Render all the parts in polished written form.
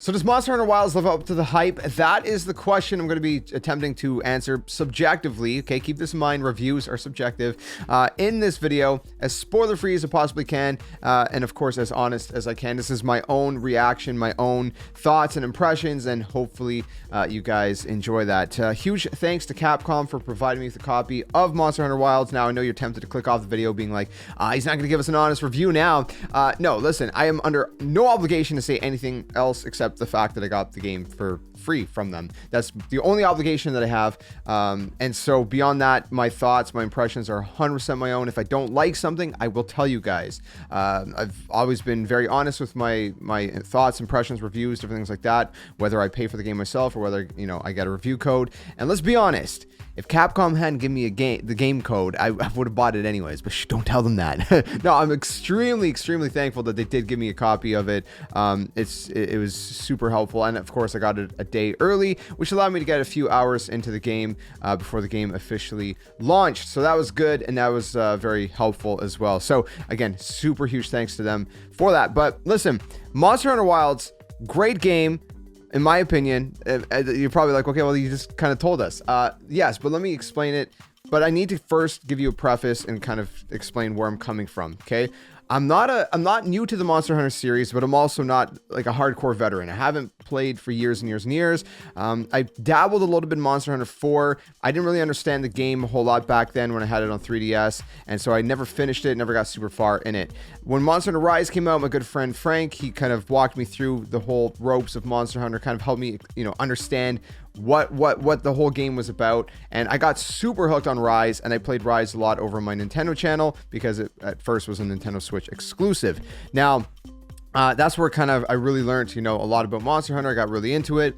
So does Monster Hunter Wilds live up to the hype? That is the question I'm going to be attempting to answer subjectively. Okay, keep this in mind. Reviews are subjective. In this video, as spoiler-free as I possibly can, and of course as honest as I can. This is my own reaction, my own thoughts and impressions, and hopefully you guys enjoy that. Huge thanks to Capcom for providing me with a copy of Monster Hunter Wilds. Now I know you're tempted to click off the video being like, he's not going to give us an honest review now. No, listen, I am under no obligation to say anything else except the fact that I got the game for free from them. That's the only obligation that I have. And so beyond that, my thoughts, my impressions are 100% my own. If I don't like something, I will tell you guys. I've always been very honest with my thoughts, impressions, reviews, different things like that, whether I pay for the game myself or whether, I get a review code. And let's be honest, if Capcom hadn't given me the game code, I would have bought it anyways, but don't tell them that. No, I'm extremely thankful that they did give me a copy of it. It was super helpful. And of course I got it a day early, which allowed me to get a few hours into the game before the game officially launched. So that was good. And that was very helpful as well. So again, super huge thanks to them for that. But listen, Monster Hunter Wilds, great game. In my opinion. You're probably like, okay, well, you just kind of told us. Yes, but let me explain it. But I need to first give you a preface and kind of explain where I'm coming from, okay? I'm not new to the Monster Hunter series, but I'm also not like a hardcore veteran. I haven't played for years and years and years. I dabbled a little bit in Monster Hunter 4. I didn't really understand the game a whole lot back then when I had it on 3DS, and so I never finished it, never got super far in it. When Monster Hunter Rise came out, my good friend Frank, he kind of walked me through the whole ropes of Monster Hunter, kind of helped me, understand what the whole game was about, and I got super hooked on Rise, and I played Rise a lot over my Nintendo channel because it at first was a Nintendo Switch exclusive. Now that's where kind of I really learned a lot about Monster Hunter. I got really into it.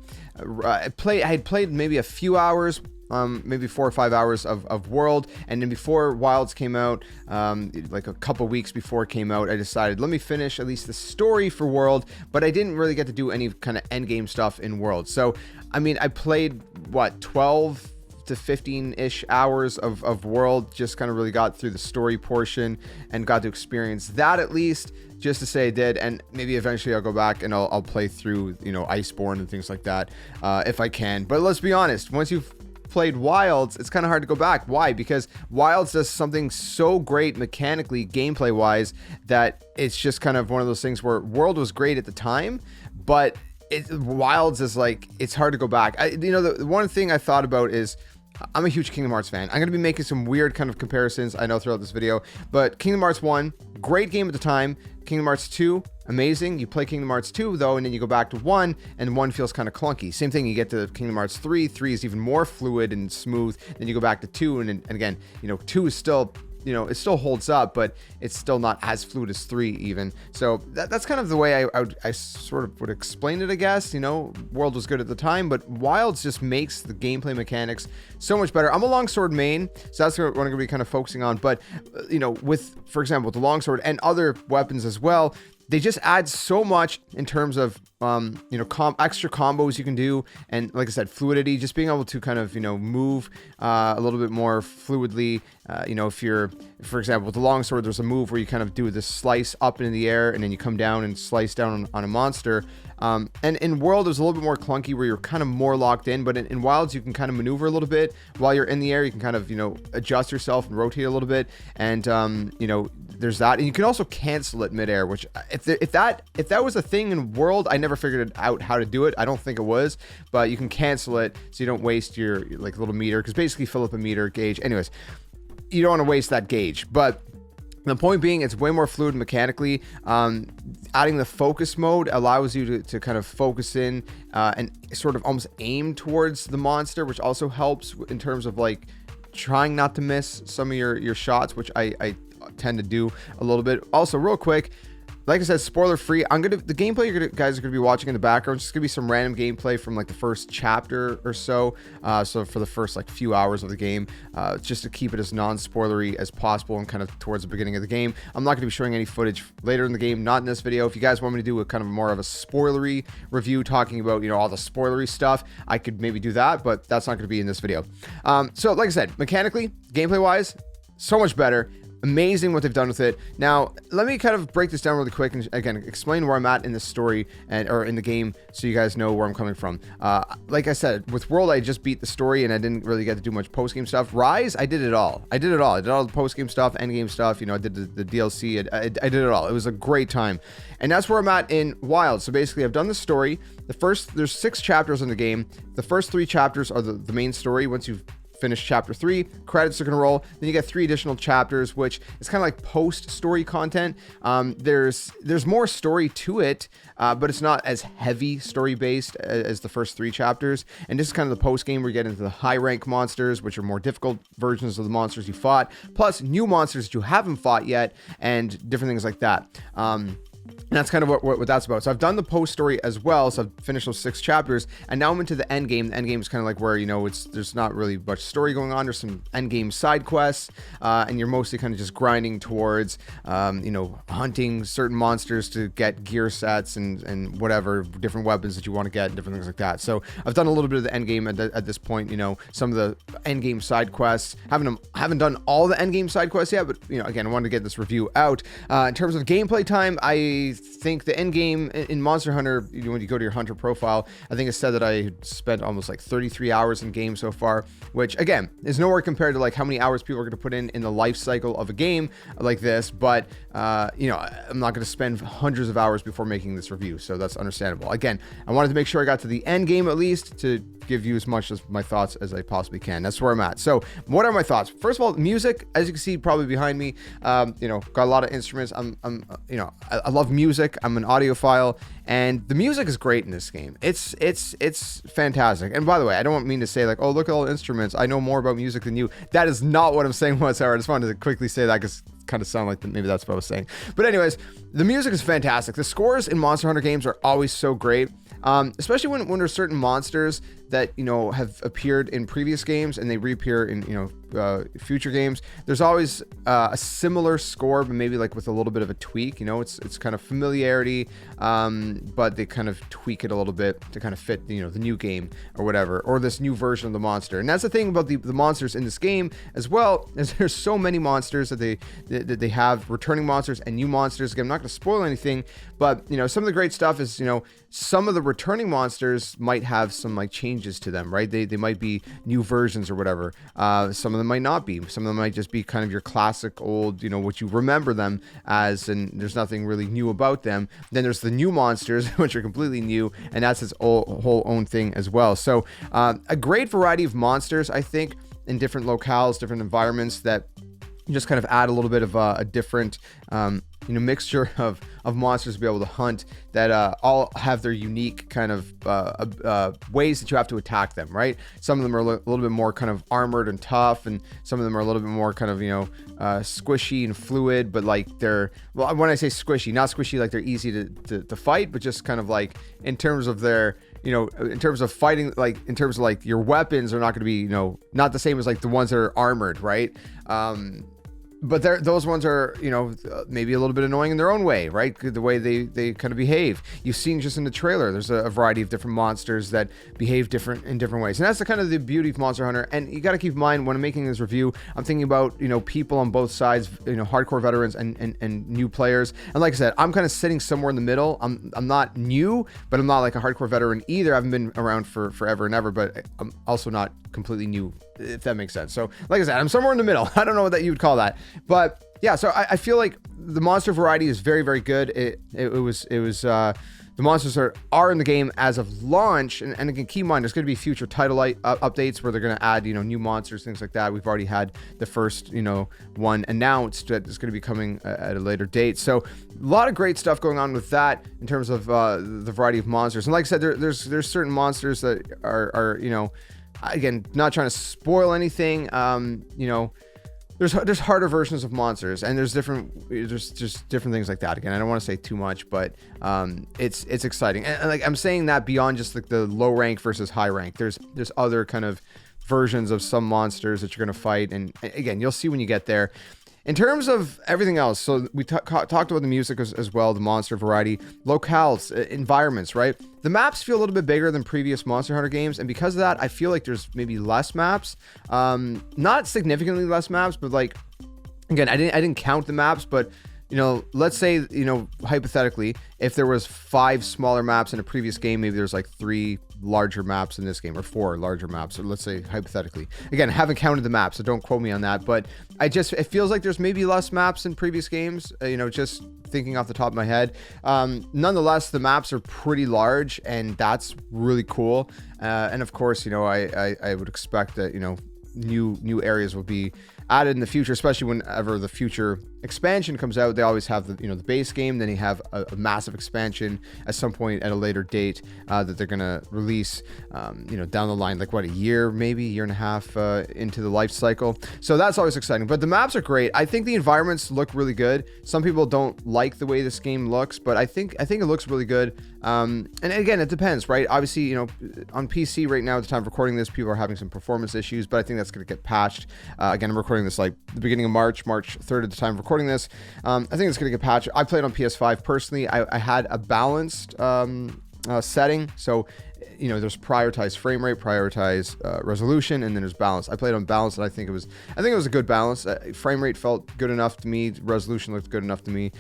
I had played maybe a few hours, maybe 4 or 5 hours of World, and then before Wilds came out, like a couple weeks before it came out, I decided let me finish at least the story for World, but I didn't really get to do any kind of end game stuff in World. So I mean, I played 12 to 15-ish hours of World, just kind of really got through the story portion and got to experience that at least, just to say I did. And maybe eventually I'll go back and I'll play through Iceborne and things like that if I can. But let's be honest, once you've played Wilds, it's kind of hard to go back. Why? Because Wilds does something so great mechanically, gameplay wise, that it's just kind of one of those things where World was great at the time, but Wilds is like, it's hard to go back. The one thing I thought about is I'm a huge Kingdom Hearts fan. I'm going to be making some weird kind of comparisons, I know, throughout this video, but Kingdom Hearts 1, great game at the time. Kingdom Hearts 2, amazing. You play Kingdom Hearts 2 though, and then you go back to 1, and 1 feels kind of clunky. Same thing, you get to Kingdom Hearts 3. 3 is even more fluid and smooth. Then you go back to 2, and again, 2 is still, it still holds up, but it's still not as fluid as 3 even. So that's kind of the way I sort of would explain it, I guess. World was good at the time, but Wilds just makes the gameplay mechanics so much better. I'm a longsword main, so that's what I'm going to be kind of focusing on. But, with, for example, with the longsword and other weapons as well, they just add so much in terms of, extra combos you can do. And like I said, fluidity, just being able to kind of, move a little bit more fluidly. If you're, for example, with the longsword, there's a move where you kind of do this slice up into the air and then you come down and slice down on a monster. And in World, it was a little bit more clunky where you're kind of more locked in, but in Wilds, you can kind of maneuver a little bit while you're in the air. You can kind of, adjust yourself and rotate a little bit. And, there's that. And you can also cancel it midair, which if that was a thing in World, I never figured out how to do it. I don't think it was, but you can cancel it so you don't waste your like little meter, because basically fill up a meter gauge. Anyways, you don't want to waste that gauge, but the point being, it's way more fluid mechanically. Adding the focus mode allows you to kind of focus in and sort of almost aim towards the monster, which also helps in terms of like trying not to miss some of your shots, which I tend to do a little bit. Also, real quick, like I said, spoiler free. The gameplay you guys are gonna be watching in the background. It's just gonna be some random gameplay from like the first chapter or so. So for the first like few hours of the game, just to keep it as non-spoilery as possible and kind of towards the beginning of the game. I'm not gonna be showing any footage later in the game, not in this video. If you guys want me to do a kind of more of a spoilery review, talking about all the spoilery stuff, I could maybe do that, but that's not gonna be in this video. So like I said, mechanically, gameplay wise, so much better. amazing what they've done with it. Now, let me kind of break this down really quick and again explain where I'm at in the story or in the game, so you guys know where I'm coming from. Like I said, with World, I just beat the story and I didn't really get to do much post game stuff. Rise, I did it all. I did all the post game stuff, end game stuff. You know, I did the DLC. I did it all. It was a great time, and that's where I'm at in Wild. So basically, I've done the story. There's 6 chapters in the game. The first 3 chapters are the main story. Once you've finish chapter 3, credits are going to roll. Then you get 3 additional chapters, which is kind of like post-story content. There's more story to it, but it's not as heavy story-based as the first 3 chapters. And this is kind of the post-game where you get into the high-rank monsters, which are more difficult versions of the monsters you fought, plus new monsters that you haven't fought yet, and different things like that. And that's kind of what that's about. So I've done the post story as well. So I've finished those 6 chapters, and now I'm into the end game. The end game is kind of like where, you know, there's not really much story going on. There's some end game side quests, and you're mostly kind of just grinding towards, you know, hunting certain monsters to get gear sets and whatever different weapons that you want to get and different things like that. So I've done a little bit of the end game at this point. You know, some of the end game side quests. Haven't done all the end game side quests yet, but you know, again, I wanted to get this review out. In terms of gameplay time, I think the end game in Monster Hunter, you know, when you go to your hunter profile, I think it said that I spent almost like 33 hours in game so far, which again is nowhere compared to like how many hours people are going to put in the life cycle of a game like this. But you know, I'm not going to spend hundreds of hours before making this review, so that's understandable. Again, I wanted to make sure I got to the end game at least to give you as much as my thoughts as I possibly can. That's where I'm at. So what are my thoughts? First of all, music, as you can see probably behind me, you know, got a lot of instruments. You know, I love music. I'm an audiophile, and the music is great in this game. It's fantastic. And by the way, I don't mean to say like, oh, look at all the instruments, I know more about music than you. That is not what I'm saying whatsoever. I just wanted to quickly say that because kind of sound like maybe that's what I was saying. But anyways, the music is fantastic. The scores in Monster Hunter games are always so great, especially when there's certain monsters that, you know, have appeared in previous games and they reappear in, you know, future games. There's always a similar score, but maybe like with a little bit of a tweak. You know, it's kind of familiarity, but they kind of tweak it a little bit to kind of fit, you know, the new game or whatever, or this new version of the monster. And that's the thing about the monsters in this game as well, is there's so many monsters that they have, returning monsters and new monsters. Again, I'm not going to spoil anything, but you know, some of the great stuff is, you know, some of the returning monsters might have some like changes to them, right? They might be new versions or whatever. Some of them might not be. Some of them might just be kind of your classic old, you know, what you remember them as, and there's nothing really new about them. Then there's the new monsters, which are completely new, and that's its whole own thing as well. So a great variety of monsters, I think, in different locales, different environments that just kind of add a little bit of a different, you know, mixture of monsters to be able to hunt that all have their unique kind of ways that you have to attack them, right? Some of them are a little bit more kind of armored and tough, and some of them are a little bit more kind of, you know, squishy and fluid, but like they're, well, when I say squishy, not squishy like they're easy to fight, but just kind of like in terms of their, you know, in terms of fighting, like in terms of like your weapons are not going to be, you know, not the same as like the ones that are armored, right? But those ones are, you know, maybe a little bit annoying in their own way, right? The way they kind of behave. You've seen just in the trailer, there's a variety of different monsters that behave in different ways. And that's the kind of the beauty of Monster Hunter. And you got to keep in mind when I'm making this review, I'm thinking about, you know, people on both sides, you know, hardcore veterans and new players. And like I said, I'm kind of sitting somewhere in the middle. I'm not new, but I'm not like a hardcore veteran either. I haven't been around for forever and ever, but I'm also not completely new, if that makes sense. So like I said, I'm somewhere in the middle. I don't know what that you would call that, but yeah, so I feel like the monster variety is very, very good. It was the monsters are in the game as of launch, and again, keep in mind there's going to be future title updates where they're going to add, you know, new monsters, things like that. We've already had the first, you know, one announced that is going to be coming at a later date. So a lot of great stuff going on with that in terms of the variety of monsters. And like I said, there's certain monsters that are, you know, again, not trying to spoil anything, you know, there's harder versions of monsters, and there's just different things like that. Again, I don't want to say too much, but it's exciting. And like I'm saying that beyond just like the low rank versus high rank, there's other kind of versions of some monsters that you're going to fight, and again, you'll see when you get there. In terms of everything else, so we talked about the music as well, the monster variety, locales, environments, right? The maps feel a little bit bigger than previous Monster Hunter games, and because of that, I feel like there's maybe less maps. Not significantly less maps, but like again, I didn't count the maps, but you know, let's say, you know, hypothetically, if there was 5 smaller maps in a previous game, maybe there's like 3 larger maps in this game, or 4 larger maps, or let's say hypothetically. Again, I haven't counted the maps, so don't quote me on that, but it feels like there's maybe less maps in previous games, you know, just thinking off the top of my head. Nonetheless, the maps are pretty large, and that's really cool. And of course, you know, I would expect that, you know, new areas will be added in the future, especially whenever the future expansion comes out. They always have the, you know, the base game, then you have a massive expansion at some point at a later date that they're gonna release, you know, down the line, like what, a year, maybe a year and a half into the life cycle. So that's always exciting. But the maps are great. I think the environments look really good. Some people don't like the way this game looks, but I think it looks really good. And again, it depends, right? Obviously, you know, on PC right now at the time of recording this, people are having some performance issues, but I think that's going to get patched. Again, I'm recording this like the beginning of March 3rd at the time of recording this. I think it's going to get patched. I played on PS5 personally. I had a balanced setting, so you know, there's prioritized frame rate, prioritized resolution, and then there's balance. I played on balance, and I think it was a good balance. Frame rate felt good enough to me. Resolution looked good enough to me.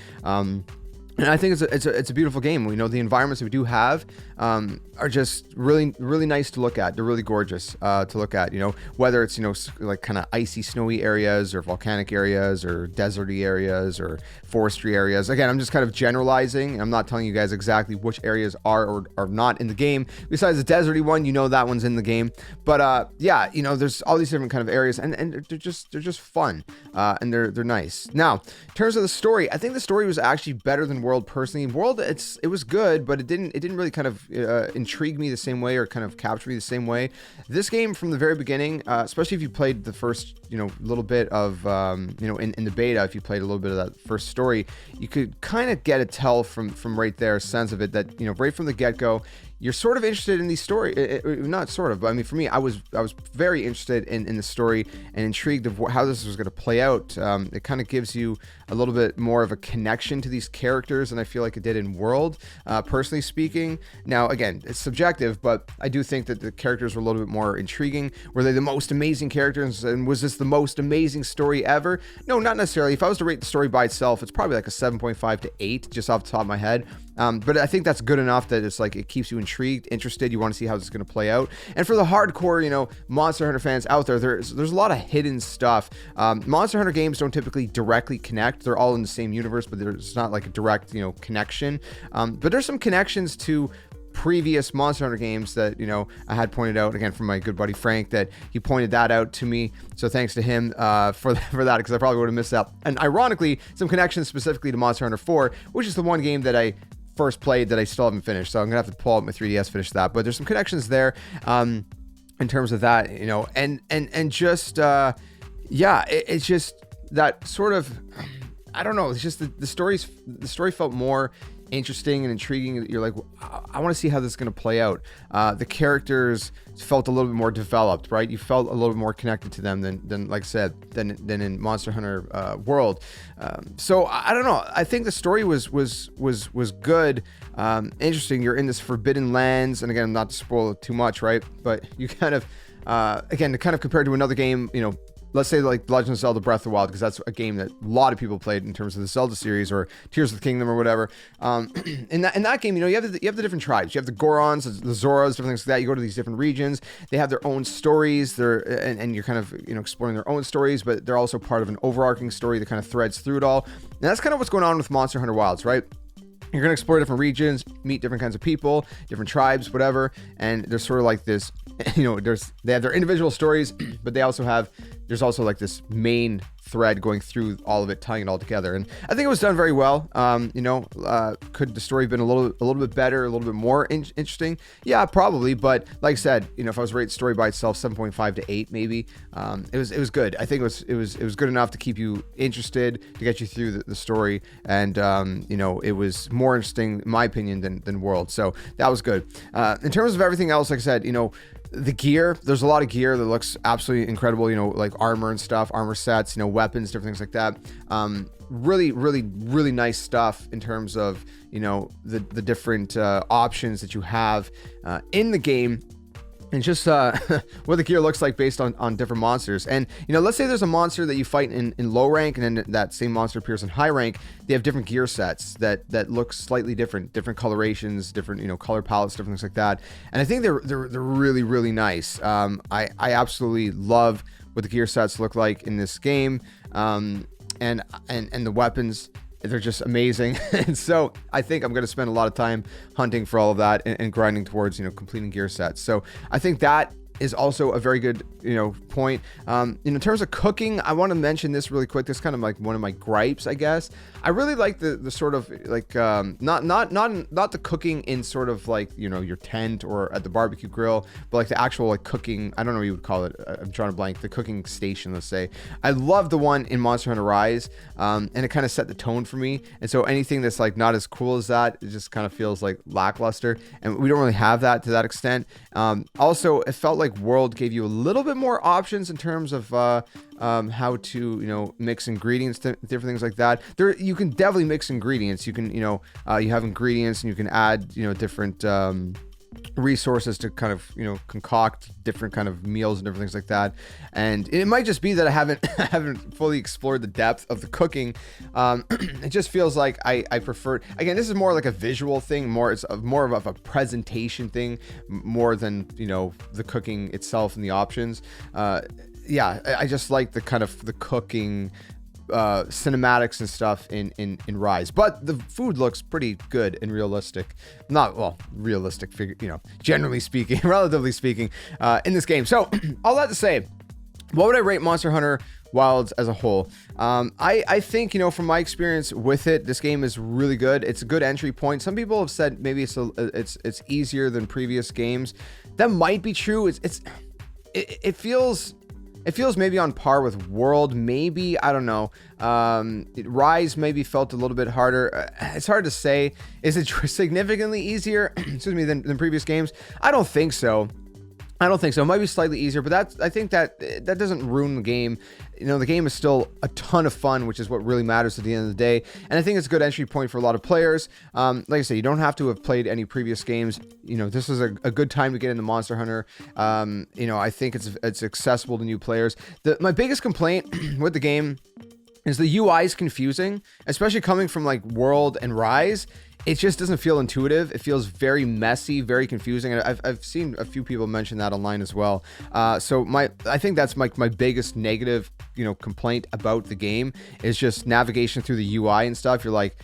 And I think it's a beautiful game. We know the environments we do have are just really nice to look at. They're really gorgeous to look at. You know, whether it's, you know, like kind of icy, snowy areas, or volcanic areas, or deserty areas, or forestry areas. Again, I'm just kind of generalizing. I'm not telling you guys exactly which areas are or are not in the game. Besides the deserty one, you know, that one's in the game. But yeah, you know, there's all these different kind of areas, and they're just fun, and they're nice. Now, in terms of the story, I think the story was actually better than World personally. World, it was good, but it didn't really kind of intrigue me the same way, or kind of capture me the same way. This game from the very beginning, especially if you played the first, you know, little bit of you know, in the beta, if you played a little bit of that first story, you could kind of get a tell from right there, a sense of it, that, you know, right from the get-go, you're sort of interested in these story, not sort of, but I mean, for me, I was very interested in the story and intrigued of how this was going to play out. It kind of gives you a little bit more of a connection to these characters than I feel like it did in World, personally speaking. Now, again, it's subjective, but I do think that the characters were a little bit more intriguing. Were they the most amazing characters, and was this the most amazing story ever? No, not necessarily. If I was to rate the story by itself, it's probably like a 7.5 to 8, just off the top of my head. But I think that's good enough that it's like, it keeps you intrigued, interested. You want to see how this is going to play out. And for the hardcore, you know, Monster Hunter fans out there, there's a lot of hidden stuff. Monster Hunter games don't typically directly connect. They're all in the same universe, but there's not like a direct, you know, connection. But there's some connections to previous Monster Hunter games that, you know, I had pointed out, again, from my good buddy Frank, that he pointed that out to me. So thanks to him for that, because I probably would have missed out. And ironically, some connections specifically to Monster Hunter 4, which is the one game that I first played that I still haven't finished. So I'm gonna have to pull out my 3DS, finish that. But there's some connections there in terms of that, you know, and just yeah, it's just that sort of, I don't know, it's just the story felt more interesting and intriguing. You're like, I want to see how this is going to play out. The characters felt a little bit more developed, right? You felt a little bit more connected to them than like I said, than in Monster Hunter World. So I don't know. I think the story was good, interesting. You're in this forbidden lands, and again, not to spoil it too much, right? But you kind of, again, to kind of compare to another game, you know, let's say like Legend of Zelda Breath of the Wild, because that's a game that a lot of people played in terms of the Zelda series, or Tears of the Kingdom or whatever. In that game, you know, you have the different tribes. You have the Gorons, the Zoras, different things like that. You go to these different regions. They have their own stories. And you're kind of, you know, exploring their own stories, but they're also part of an overarching story that kind of threads through it all. And that's kind of what's going on with Monster Hunter Wilds, right? You're going to explore different regions, meet different kinds of people, different tribes, whatever. And there's sort of like this, you know, they have their individual stories, but there's also like this main thread going through all of it, tying it all together. And I think it was done very well. You know, could the story have been a little bit better, a little bit more interesting? Yeah, probably. But like I said, you know, if I was to rate the story by itself, 7.5 to 8, maybe, it was good. I think it was good enough to keep you interested, to get you through the story. And, you know, it was more interesting, in my opinion, than World. So that was good. In terms of everything else, like I said, you know, the gear, there's a lot of gear that looks absolutely incredible, you know, like armor and stuff, armor sets, you know, weapons, different things like that. Really nice stuff in terms of, you know, the different options that you have in the game. and just what the gear looks like based on different monsters. And let's say there's a monster that you fight in low rank, and then that same monster appears in high rank. They have different gear sets that look slightly different colorations, different color palettes, different things like that. And I think they're really, really nice. I absolutely love what the gear sets look like in this game, and the weapons. They're just amazing. And so I think I'm going to spend a lot of time hunting for all of that and grinding towards, completing gear sets. So I think that is also a very good, point. In terms of cooking, I want to mention this really quick. This is kind of like one of my gripes, I guess. I really like the sort of like, not the cooking in sort of like, your tent or at the barbecue grill, but like the actual like cooking. I don't know what you would call it. I'm trying to blank. The cooking station, let's say. I love the one in Monster Hunter Rise, and it kind of set the tone for me. And so anything that's like not as cool as that, it just kind of feels like lackluster. And we don't really have that to that extent. Also, it felt like World gave you a little bit more options in terms of how to mix ingredients, different things like that. You can definitely mix ingredients. You can you have ingredients, and you can add different resources to kind of concoct different kind of meals and different things like that. And it might just be that I haven't fully explored the depth of the cooking. It just feels like I prefer, again, this is more like a visual thing, it's more of a presentation thing more than the cooking itself and the options. Yeah, I just like the kind of the cooking cinematics and stuff in Rise, but the food looks pretty good and realistic. Not well, realistic figure, generally speaking, relatively speaking, in this game. So all that to say, what would I rate Monster Hunter Wilds as a whole? I think from my experience with it, this game is really good. It's a good entry point. Some people have said maybe it's easier than previous games. That might be true. It feels maybe on par with World, maybe, I don't know. Rise maybe felt a little bit harder. It's hard to say. Is it significantly easier, excuse me, than previous games? I don't think so. It might be slightly easier, but I think that doesn't ruin the game. The game is still a ton of fun, which is what really matters at the end of the day. And I think it's a good entry point for a lot of players. Like I said, you don't have to have played any previous games. This is a good time to get into Monster Hunter. I think it's accessible to new players. My biggest complaint with the game is the UI is confusing, especially coming from like World and Rise. It just doesn't feel intuitive. It feels very messy, very confusing. And I've seen a few people mention that online as well. So I think that's my biggest negative, complaint about the game is just navigation through the UI and stuff. You're like,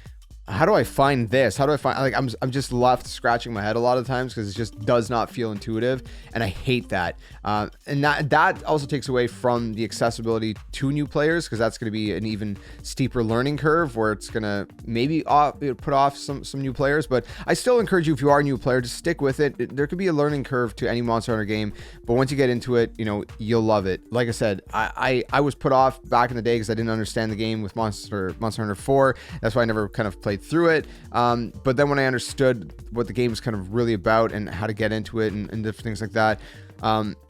how do I find this? How do I find, like, I'm just left scratching my head a lot of times because it just does not feel intuitive, and I hate that. And that also takes away from the accessibility to new players, because that's going to be an even steeper learning curve where it's going to maybe put off some new players. But I still encourage you, if you are a new player, to stick with it. There could be a learning curve to any Monster Hunter game, but once you get into it, you'll love it. Like I said, I was put off back in the day because I didn't understand the game with Monster Hunter 4. That's why I never kind of played through it, but then when I understood what the game is kind of really about and how to get into it and different things like that,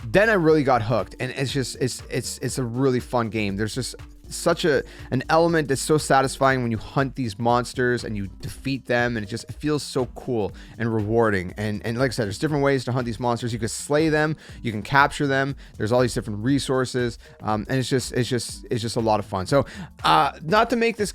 then I really got hooked. And it's a really fun game. There's just such an element that's so satisfying when you hunt these monsters and you defeat them, and it feels so cool and rewarding. And like I said, there's different ways to hunt these monsters. You can slay them, you can capture them. There's all these different resources, and it's just a lot of fun. So not to make this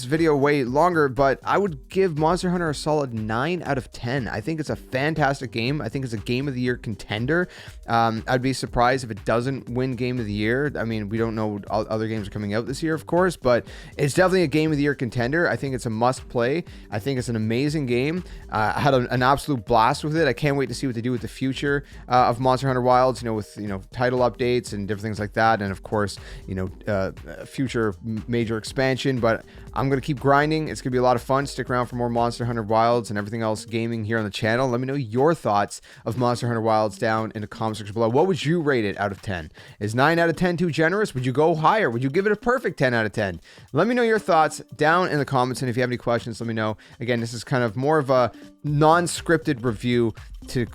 video way longer, but I would give Monster Hunter a solid 9 out of 10. I think it's a fantastic game. I think it's a Game of the Year contender. I'd be surprised if it doesn't win Game of the Year. I mean, we don't know what other games are coming out this year, of course, but it's definitely a Game of the Year contender. I think it's a must play. I think it's an amazing game. I had an absolute blast with it. I can't wait to see what they do with the future of Monster Hunter Wilds, with title updates and different things like that, and of course future major expansion. But I'm gonna keep grinding. It's gonna be a lot of fun. Stick around for more Monster Hunter Wilds and everything else gaming here on the channel. Let me know your thoughts of Monster Hunter Wilds down in the comment section below. What would you rate it out of 10? Is 9 out of 10 too generous? Would you go higher? Would you give it a perfect 10 out of 10? Let me know your thoughts down in the comments, and if you have any questions, let me know. Again, this is kind of more of a non-scripted review to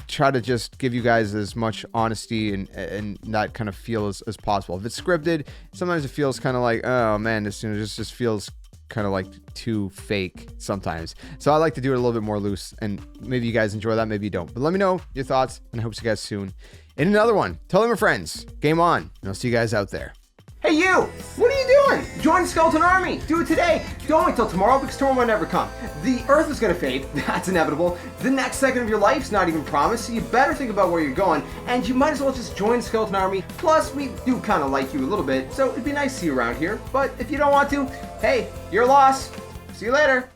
try to just give you guys as much honesty and that kind of feel as possible. If it's scripted, sometimes it feels kind of like, oh man, this just feels kind of like too fake sometimes. So I like to do it a little bit more loose, and maybe you guys enjoy that, maybe you don't. But let me know your thoughts, and I hope to see you guys soon in another one. Tell them your friends. Game on, and I'll see you guys out there. Hey you! What are you doing? Join the Skeleton Army! Do it today! Don't wait till tomorrow, because tomorrow might never come. The Earth is gonna fade, that's inevitable. The next second of your life's not even promised, so you better think about where you're going, and you might as well just join the Skeleton Army. Plus, we do kind of like you a little bit, so it'd be nice to see you around here. But if you don't want to, hey, your loss. See you later.